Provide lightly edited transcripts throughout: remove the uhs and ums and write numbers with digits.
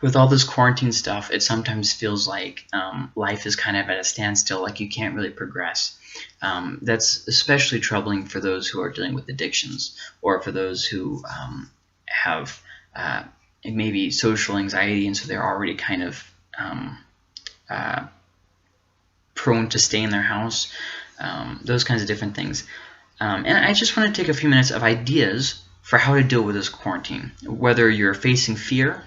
with all this quarantine stuff, it sometimes feels like life is kind of at a standstill, like you can't really progress. That's especially troubling for those who are dealing with addictions, or for those who have maybe social anxiety, and so they're already kind of prone to stay in their house, those kinds of different things. And I just want to take a few minutes of ideas for how to deal with this quarantine, whether you're facing fear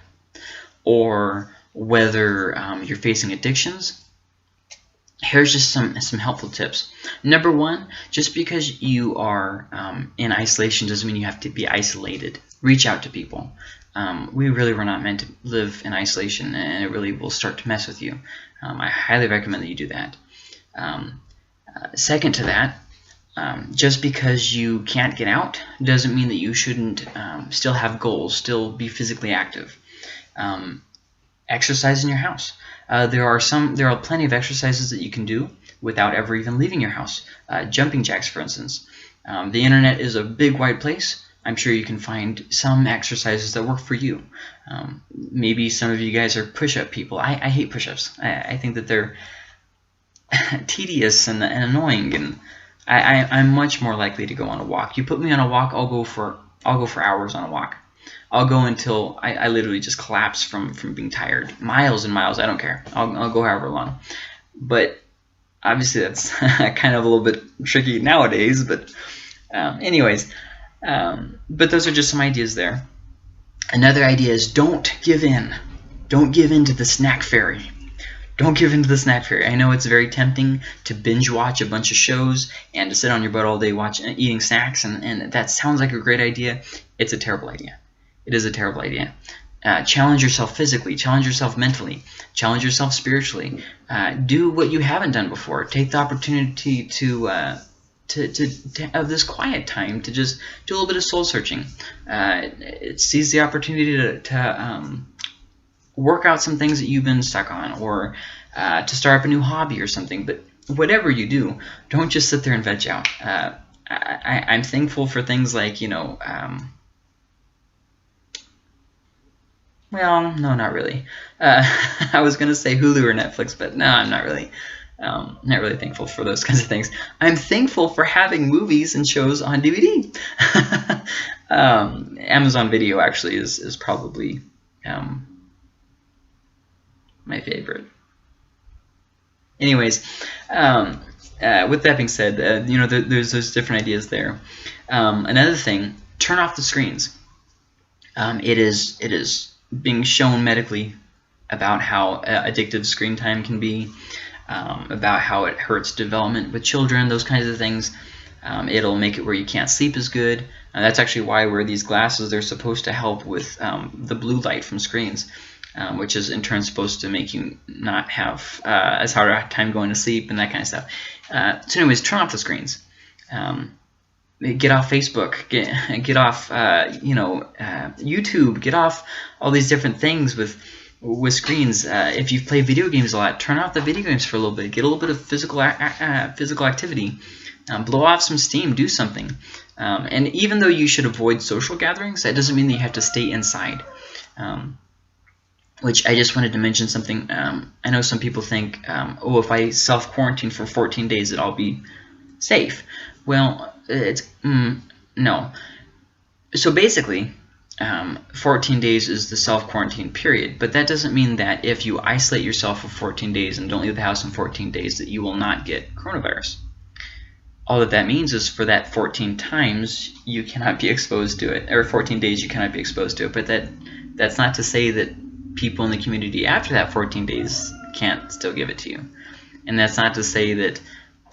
or whether you're facing addictions. Here's just some helpful tips. Number one, just because you are in isolation doesn't mean you have to be isolated. Reach out to people. We really were not meant to live in isolation, and it really will start to mess with you. I highly recommend that you do that. Second to that, just because you can't get out doesn't mean that you shouldn't still have goals, still be physically active. Exercise in your house. There are plenty of exercises that you can do without ever even leaving your house. Jumping jacks, for instance. The internet is a big wide place. I'm sure you can find some exercises that work for you. Maybe some of you guys are push-up people. I hate push-ups. I think that they're tedious and annoying, and I'm much more likely to go on a walk. You put me on a walk, I'll go for hours on a walk. I'll go until I literally just collapse from being tired. Miles and miles, I don't care. I'll go however long. But obviously that's kind of a little bit tricky nowadays. But anyways, but those are just some ideas there. Another idea is don't give in. Don't give in to the snack fairy. Don't give in to the snack fairy. I know it's very tempting to binge watch a bunch of shows and to sit on your butt all day eating snacks, and that sounds like a great idea. It's a terrible idea. It is a terrible idea. Challenge yourself physically. Challenge yourself mentally. Challenge yourself spiritually. Do what you haven't done before. Take the opportunity to have this quiet time to just do a little bit of soul searching. Seize the opportunity to work out some things that you've been stuck on, or to start up a new hobby or something. But whatever you do, don't just sit there and veg out. I'm thankful for things like, well, no, not really. I was going to say Hulu or Netflix, but no, I'm not really. Not really thankful for those kinds of things. I'm thankful for having movies and shows on DVD. Amazon Video actually is probably my favorite. Anyways, with that being said, there's those different ideas there. Another thing, turn off the screens. It is being shown medically about how addictive screen time can be, about how it hurts development with children, those kinds of things. It'll make it where you can't sleep as good. That's actually why I wear these glasses. They're supposed to help with the blue light from screens, which is in turn supposed to make you not have as hard a time going to sleep and that kind of stuff. So anyways, turn off the screens. Get off Facebook, get off YouTube, get off all these different things with screens. If you play video games a lot, turn off the video games for a little bit. Get a little bit of physical activity. Blow off some steam. Do something. And even though you should avoid social gatherings, that doesn't mean that you have to stay inside. Which I just wanted to mention something. I know some people think, oh, if I self-quarantine for 14 days, that I'll be safe. Well, it's no. So basically, 14 days is the self-quarantine period, but that doesn't mean that if you isolate yourself for 14 days and don't leave the house in 14 days that you will not get coronavirus. All that means is for that 14 times you cannot be exposed to it, or 14 days you cannot be exposed to it. But that's not to say that people in the community after that 14 days can't still give it to you, and that's not to say that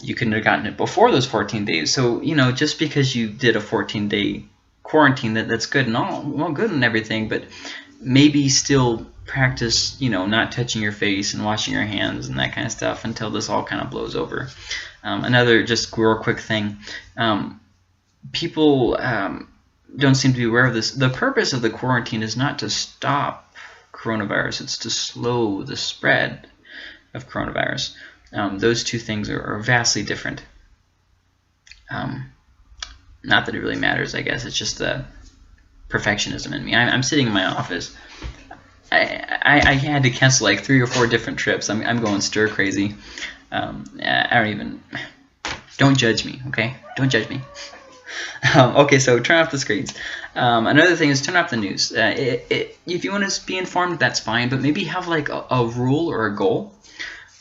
you couldn't have gotten it before those 14 days. So just because you did a 14-day quarantine, that's good and all, well, good and everything, but maybe still practice, not touching your face and washing your hands and that kind of stuff until this all kind of blows over. Another just real quick thing, people don't seem to be aware of this. The purpose of the quarantine is not to stop coronavirus, it's to slow the spread of coronavirus. Those two things are vastly different. Not that it really matters, I guess. It's just the perfectionism in me. I'm sitting in my office. I had to cancel like 3 or 4 different trips. I'm going stir crazy. I don't even. Don't judge me, okay? Don't judge me. Okay, so turn off the screens. Another thing is turn off the news. If you want to be informed, that's fine, but maybe have like a rule or a goal.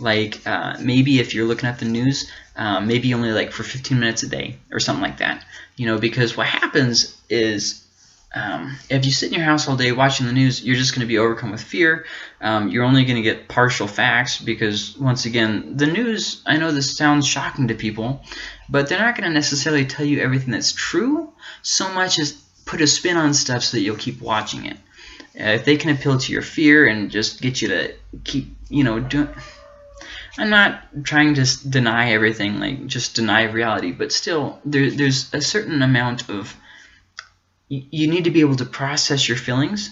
Like maybe if you're looking at the news, maybe only like for 15 minutes a day or something like that. You know, because what happens is if you sit in your house all day watching the news, you're just going to be overcome with fear. You're only going to get partial facts because, once again, the news, I know this sounds shocking to people, but they're not going to necessarily tell you everything that's true so much as put a spin on stuff so that you'll keep watching it. If they can appeal to your fear and just get you to keep, you know, doing... I'm not trying to deny everything, like just deny reality, but still, there's a certain amount of... You need to be able to process your feelings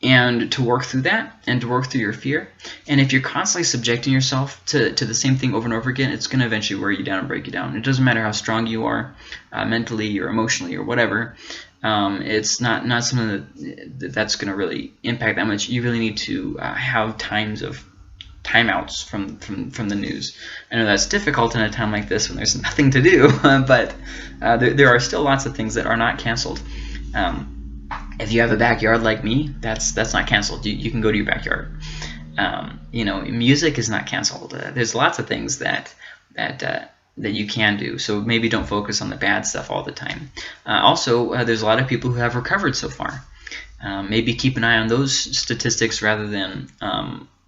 and to work through that and to work through your fear. And if you're constantly subjecting yourself to the same thing over and over again, it's going to eventually wear you down and break you down. It doesn't matter how strong you are mentally or emotionally or whatever. It's not something that's going to really impact that much. You really need to have timeouts from the news. I know that's difficult in a time like this when there's nothing to do, but there are still lots of things that are not canceled. If you have a backyard like me, that's not canceled. You can go to your backyard. You know, music is not canceled. There's lots of things that you can do. So maybe don't focus on the bad stuff all the time. Also, there's a lot of people who have recovered so far. Maybe keep an eye on those statistics rather than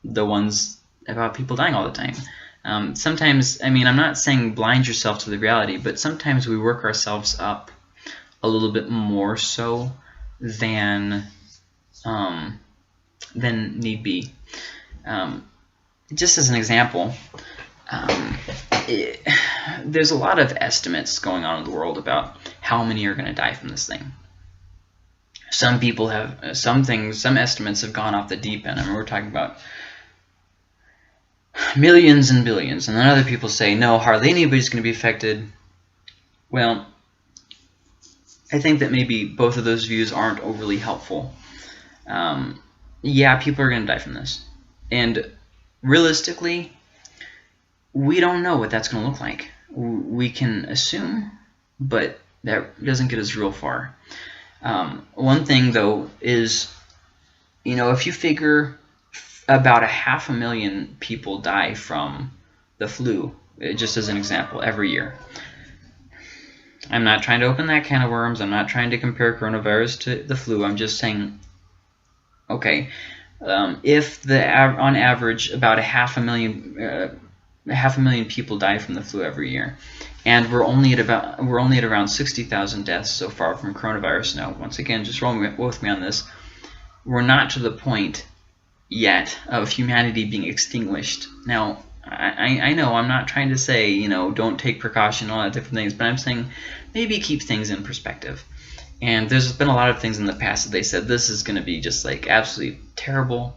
the ones about people dying all the time. Sometimes, I mean, I'm not saying blind yourself to the reality, but sometimes we work ourselves up a little bit more so than need be. Just as an example, there's a lot of estimates going on in the world about how many are going to die from this thing. Some people have some estimates have gone off the deep end. I mean, we're talking about millions and billions, and then other people say no, hardly anybody's going to be affected. Well, I think that maybe both of those views aren't overly helpful. Yeah, people are going to die from this. And realistically, we don't know what that's going to look like. We can assume, but that doesn't get us real far. One thing, though, is, you know, if you figure about 500,000 people die from the flu, just as an example, every year. I'm not trying to open that can of worms. I'm not trying to compare coronavirus to the flu. I'm just saying, okay, if on average about 500,000 people die from the flu every year, and we're only at around 60,000 deaths so far from coronavirus now. Once again, just roll with me on this. We're not to the point yet of humanity being extinguished. Now, I know I'm not trying to say, you know, don't take precaution, all that different things, but I'm saying maybe keep things in perspective. And there's been a lot of things in the past that they said this is going to be just like absolutely terrible,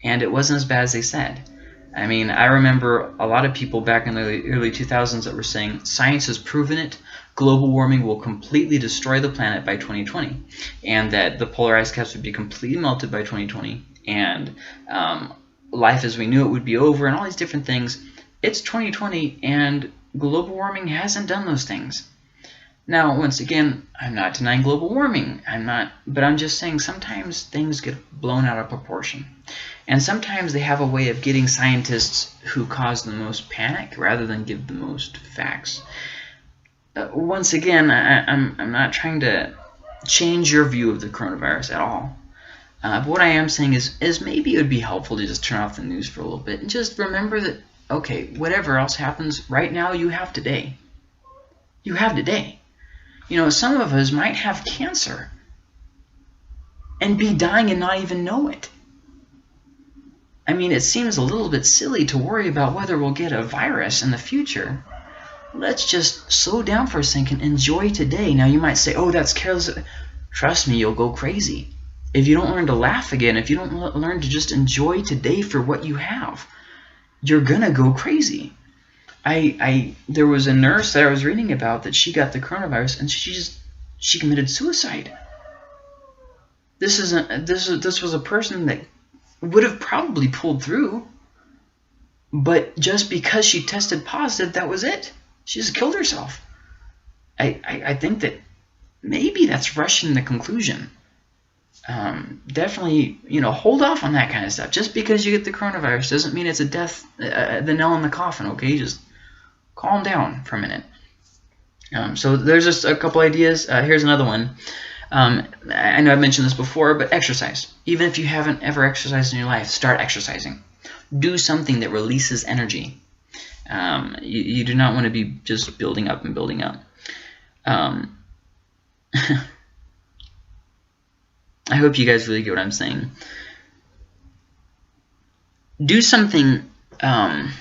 and it wasn't as bad as they said. I mean, I remember a lot of people back in the early 2000s that were saying science has proven it, global warming will completely destroy the planet by 2020, and that the polar ice caps would be completely melted by 2020, and life as we knew it would be over, and all these different things. It's 2020, and global warming hasn't done those things. Now, once again, I'm not denying global warming. But I'm just saying sometimes things get blown out of proportion. And sometimes they have a way of getting scientists who cause the most panic rather than give the most facts. Once again, I'm not trying to change your view of the coronavirus at all. But what I am saying is maybe it would be helpful to just turn off the news for a little bit and just remember that, okay, whatever else happens, right now you have today. You have today. You know, some of us might have cancer and be dying and not even know it. I mean, it seems a little bit silly to worry about whether we'll get a virus in the future. Let's just slow down for a second and enjoy today. Now, you might say, oh, that's careless. Trust me, you'll go crazy. If you don't learn to laugh again, if you don't learn to just enjoy today for what you have, you're going to go crazy. There was a nurse that I was reading about that she got the coronavirus and she committed suicide. This was a person that would have probably pulled through. But just because she tested positive, that was it. She just killed herself. I think that maybe that's rushing the conclusion. Definitely, hold off on that kind of stuff. Just because you get the coronavirus doesn't mean it's a death, the nail in the coffin, okay? Just calm down for a minute. So there's just a couple ideas. Here's another one. I know I've mentioned this before, but exercise. Even if you haven't ever exercised in your life, start exercising. Do something that releases energy. You do not want to be just building up and building up. I hope you guys really get what I'm saying. Do something fun.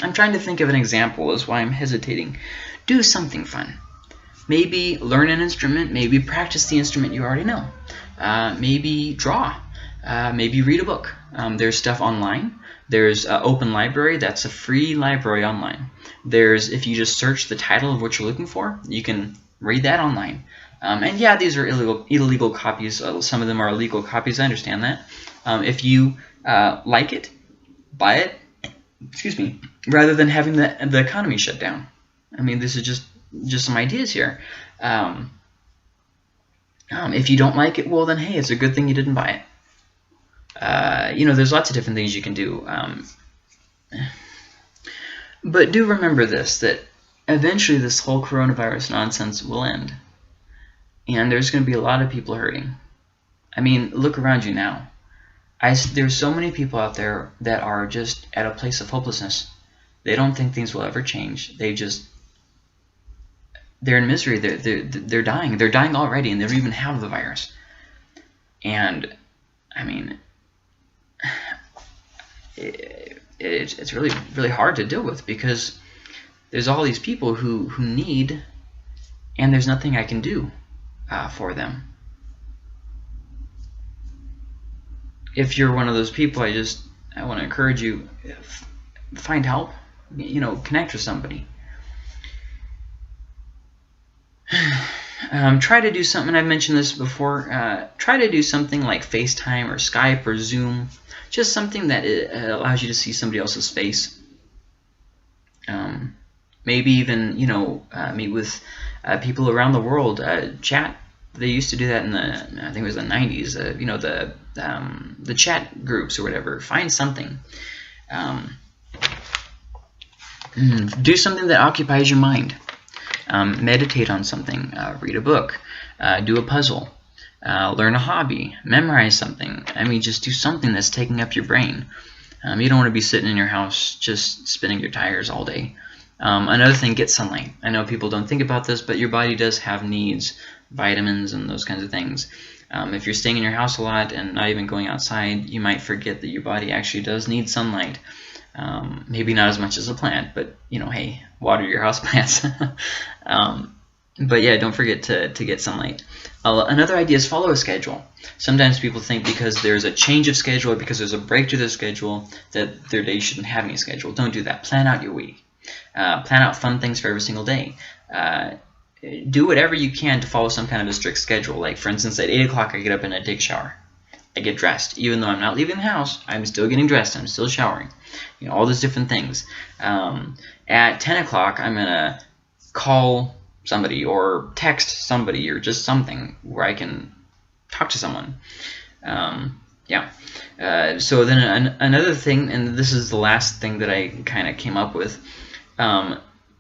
I'm trying to think of an example, is why I'm hesitating. Do something fun. Maybe learn an instrument. Maybe practice the instrument you already know. Maybe draw. Maybe read a book. There's stuff online. There's Open Library. That's a free library online. There's, if you just search the title of what you're looking for, you can read that online. And yeah, these are illegal copies. Some of them are illegal copies. I understand that. If you like it, buy it. Excuse me. Rather than having the economy shut down. I mean, this is just some ideas here. If you don't like it, well then, hey, it's a good thing you didn't buy it. There's lots of different things you can do. But do remember this, that eventually this whole coronavirus nonsense will end. And there's going to be a lot of people hurting. I mean, look around you now. There's so many people out there that are just at a place of hopelessness. They don't think things will ever change. They're in misery. They're dying. They're dying already, and they don't even have the virus. And I mean, it's really, really hard to deal with, because there's all these people who need, and there's nothing I can do for them. If you're one of those people, I want to encourage you, find help. Connect with somebody. Try to do something. I've mentioned this before. Try to do something like FaceTime or Skype or Zoom. Just something that allows you to see somebody else's face. Maybe even meet with people around the world. Chat. They used to do that in I think it was the 90s. The chat groups or whatever. Find something. Do something that occupies your mind. Meditate on something. Read a book. Do a puzzle. Learn a hobby. Memorize something. I mean, just do something that's taking up your brain. You don't want to be sitting in your house just spinning your tires all day. Another thing, get sunlight. I know people don't think about this, but your body does have needs, vitamins and those kinds of things. If you're staying in your house a lot and not even going outside, you might forget that your body actually does need sunlight. Maybe not as much as a plant, but hey, water your house plants. But yeah, don't forget to get sunlight. Another idea is follow a schedule. Sometimes people think because there's a change of schedule or because there's a break to their schedule that their day shouldn't have any schedule. Don't do that. Plan out your week. Plan out fun things for every single day. Do whatever you can to follow some kind of a strict schedule. Like, for instance, at 8 o'clock I get up and I take a shower. I get dressed. Even though I'm not leaving the house, I'm still getting dressed. I'm still showering. All those different things. At 10 o'clock, I'm going to call somebody or text somebody or just something where I can talk to someone. So then another thing, and this is the last thing that I kind of came up with.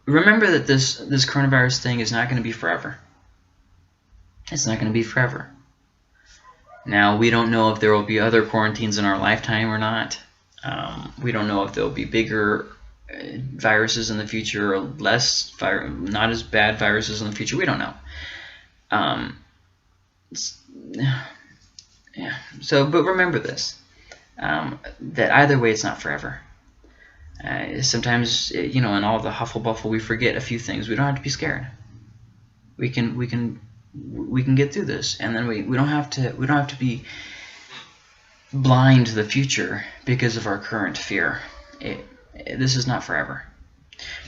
Remember that this coronavirus thing is not going to be forever. It's not going to be forever. Now, we don't know if there will be other quarantines in our lifetime or not. We don't know if there will be bigger viruses in the future or not as bad viruses in the future. We don't know. But remember this, that either way, it's not forever. Sometimes, in all the huffle buffle, we forget a few things. We don't have to be scared. We can get through this, and then we don't have to be blind to the future because of our current fear. This is not forever.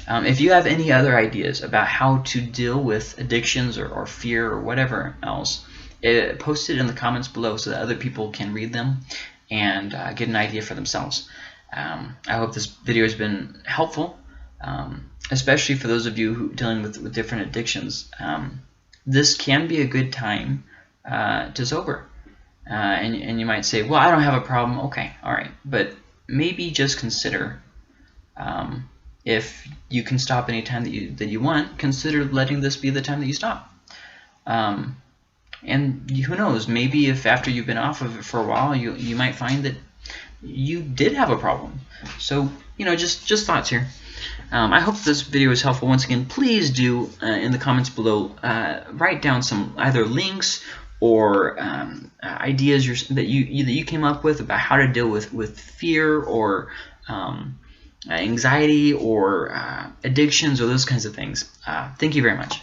If you have any other ideas about how to deal with addictions or fear or whatever else, post it in the comments below so that other people can read them and get an idea for themselves. I hope this video has been helpful, especially for those of you who dealing with different addictions. This can be a good time to sober. And you might say, well, I don't have a problem. Okay, all right. But maybe just consider, if you can stop any time that you want, consider letting this be the time that you stop. And who knows, maybe if after you've been off of it for a while, you might find that you did have a problem. So, just thoughts here. I hope this video was helpful. Once again, please do, in the comments below, write down some either links or ideas that you came up with about how to deal with fear or anxiety or addictions or those kinds of things. Thank you very much.